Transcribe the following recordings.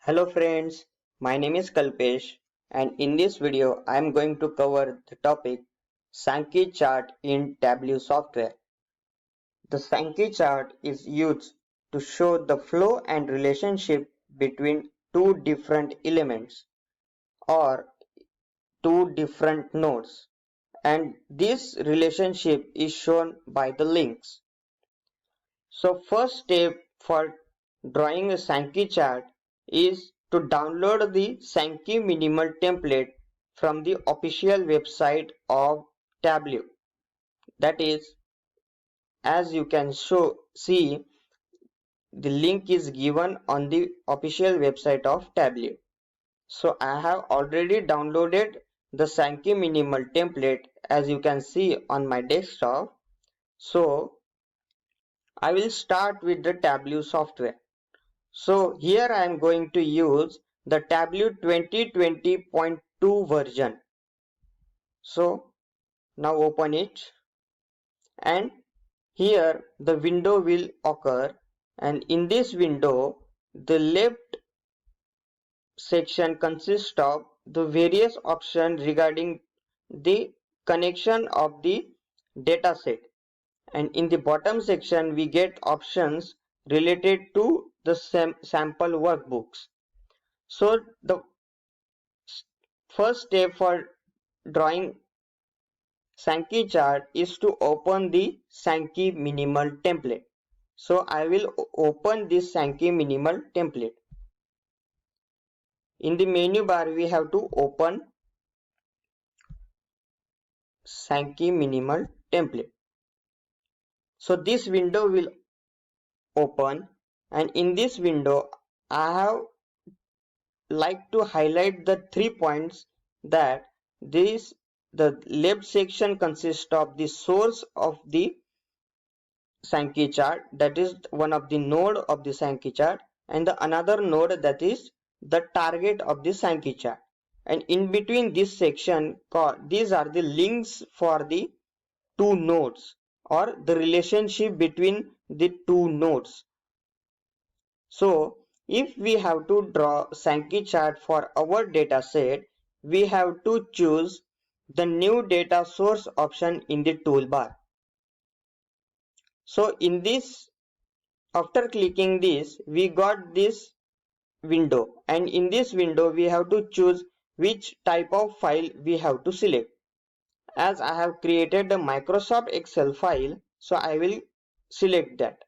Hello friends, my name is Kalpesh and in this video I am going to cover the topic Sankey chart in Tableau software. The Sankey chart is used to show the flow and relationship between two different elements or two different nodes, and this relationship is shown by the links. So first step for drawing a Sankey chart is to download the Sankey minimal template from the official website of Tableau. That is, as you can see, the link is given on the official website of Tableau. So I have already downloaded the Sankey minimal template as you can see on my desktop. So I will start with the Tableau software. So here I am going to use the Tableau 2020.2 version. So now open it, and here the window will occur, and in this window the left section consists of the various options regarding the connection of the dataset, and in the bottom section we get options related to the sample workbooks. So the first step for drawing Sankey chart is to open the Sankey minimal template. So I will open this Sankey minimal template. In the menu bar we have to open Sankey minimal template. So this window will open, and in this window I have like to highlight the 3 points that the left section consists of the source of the Sankey chart, that is one of the node of the Sankey chart, and the another node that is the target of the Sankey chart, and in between this section these are the links for the two nodes or the relationship between the two nodes. So if we have to draw Sankey chart for our data set, we have to choose the new data source option in the toolbar. So in this, after clicking this, we got this window, and in this window we have to choose which type of file we have to select. As I have created a Microsoft Excel file, so I will select that,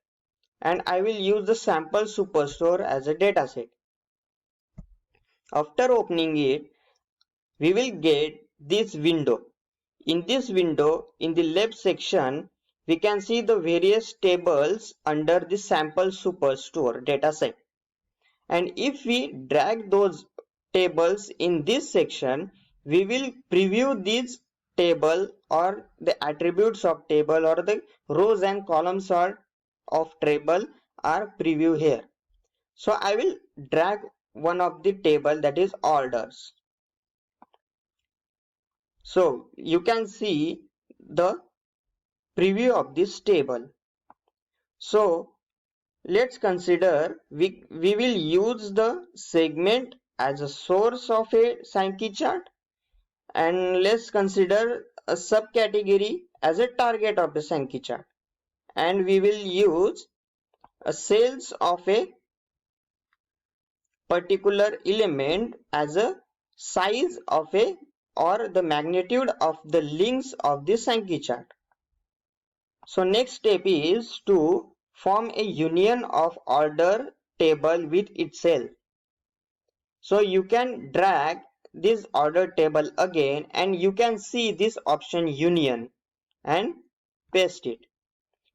and I will use the sample superstore as a dataset. After opening it, we will get this window. In this window, in the left section, we can see the various tables under the sample superstore dataset. And if we drag those tables in this section, we will preview this table or the attributes of table or the rows and columns of table are preview here. So I will drag one of the table, that is orders. So you can see the preview of this table. So let's consider we will use the segment as a source of a Sankey chart, and let's consider a subcategory as a target of the Sankey chart, and we will use a sales of a particular element as a size of a or the magnitude of the links of the Sankey chart. So next step is to form a union of order table with itself. So you can drag this order table again, and you can see this option union and paste it.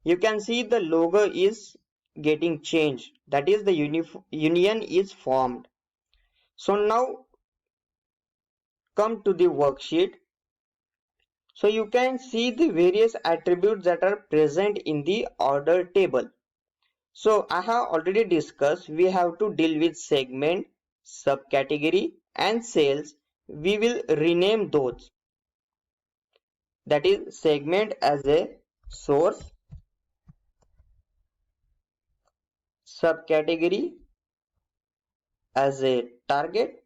You can see the logo is getting changed, that is the union is formed. So now come to the worksheet. So you can see the various attributes that are present in the order table. So I have already discussed we have to deal with segment, subcategory and sales. We will rename those. That is segment as a source, subcategory as a target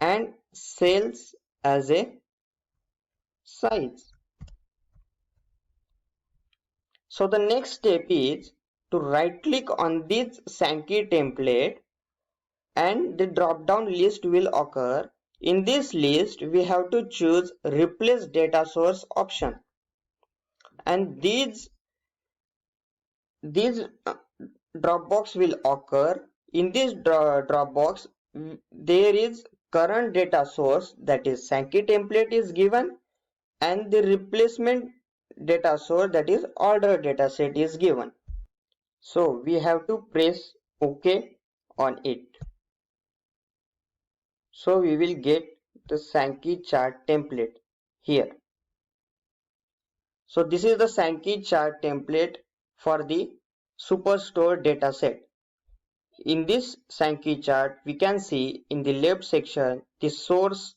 and sales as a size. So the next step is to right click on this Sankey template and the drop down list will occur. In this list we have to choose replace data source option, and these drop box will occur. In this drop box there is current data source, that is Sankey template is given, and the replacement data source, that is order dataset is given. So we have to press OK on it. So we will get the Sankey chart template here. So this is the Sankey chart template for the Superstore dataset. In this Sankey chart, we can see in the left section the source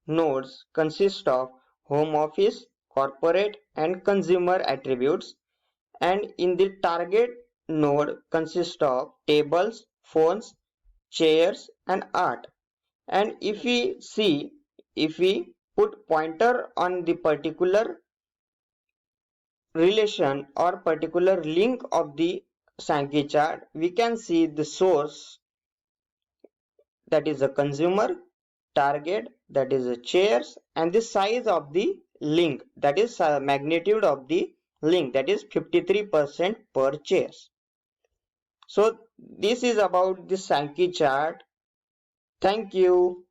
nodes consist of home office, corporate and consumer attributes, and in the target node consist of tables, phones, chairs and art. And if we put pointer on the particular relation or particular link of the Sankey chart, we can see the source, that is a consumer, target, that is a chairs, and the size of the link, that is magnitude of the link, that is 53% per chairs. So this is about the Sankey chart. Thank you.